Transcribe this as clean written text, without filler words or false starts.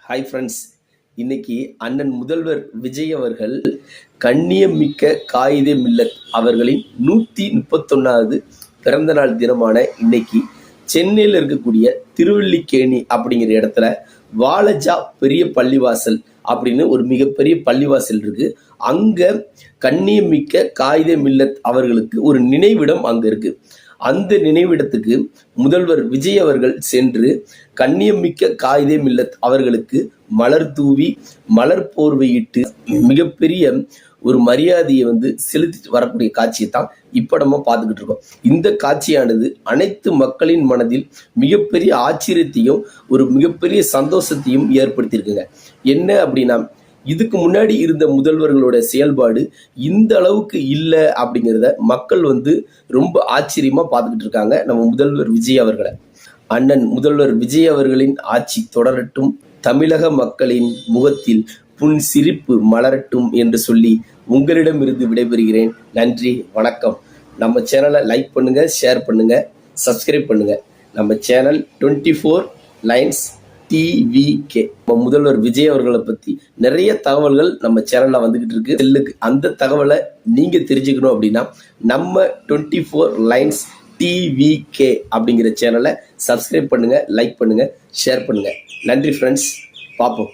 Hi friends, இன்னைக்கு அண்ணன் முதல்வர் விஜய் அவர்கள் கண்ணியமிக்க காயிதே மில்லத் அவர்களின் 131வது பிறந்த நாள் தினமான இன்னைக்கு சென்னையில் இருக்கக்கூடிய திருவல்லிக்கேணி அப்படிங்கிற இடத்துல வாலஜா பெரிய பள்ளிவாசல் அப்படின்னு ஒரு மிகப்பெரிய பள்ளிவாசல் இருக்கு. அங்க கண்ணியமிக்க காயிதே மில்லத் அவர்களுக்கு ஒரு நினைவிடம் அங்க இருக்கு. அந்த நினைவிடத்துக்கு முதல்வர் விஜய் அவர்கள் சென்று கண்ணியமிக்க காயிதே மில்லத் அவர்களுக்கு மலர் தூவி மலர் போர்வையிட்டு மிகப்பெரிய ஒரு மரியாதையை செலுத்திட்டு வரக்கூடிய காட்சியை தான் இப்ப நம்ம பார்த்துக்கிட்டு இருக்கோம். இந்த காட்சியானது அனைத்து மக்களின் மனதில் மிகப்பெரிய ஆச்சரியத்தையும் ஒரு மிகப்பெரிய சந்தோஷத்தையும் ஏற்படுத்தியிருக்குங்க. என்ன அப்படின்னா, இதுக்கு முன்னாடி இருந்த முதல்வர்களோட செயல்பாடு இந்த அளவுக்கு இல்லை அப்படிங்கிறத மக்கள் ரொம்ப ஆச்சரியமா பார்த்துக்கிட்டு இருக்காங்க நம்ம முதல்வர் விஜய் அவர்களை. அண்ணன் முதல்வர் விஜய் அவர்களின் ஆட்சி தொடரட்டும், தமிழக மக்களின் முகத்தில் புன் சிரிப்பு மலரட்டும் என்று சொல்லி உங்களிடமிருந்து விடைபெறுகிறேன். நன்றி, வணக்கம். நம்ம சேனலை லைக் பண்ணுங்க, ஷேர் பண்ணுங்க, சப்ஸ்கிரைப் பண்ணுங்க. நம்ம சேனல் 24 லைன்ஸ் டிவிகே. முதல்வர் விஜய் அவர்களை பத்தி நிறைய தகவல்கள் நம்ம சேனல்ல வந்துகிட்டு இருக்கு. அந்த தகவலை நீங்க தெரிஞ்சுக்கணும் அப்படின்னா நம்ம 24 லைன்ஸ் டிவிகே அப்படிங்கிற சேனலை சப்ஸ்கிரைப் பண்ணுங்க, லைக் பண்ணுங்க, ஷேர் பண்ணுங்க. நன்றி ஃப்ரெண்ட்ஸ், பார்ப்போம்.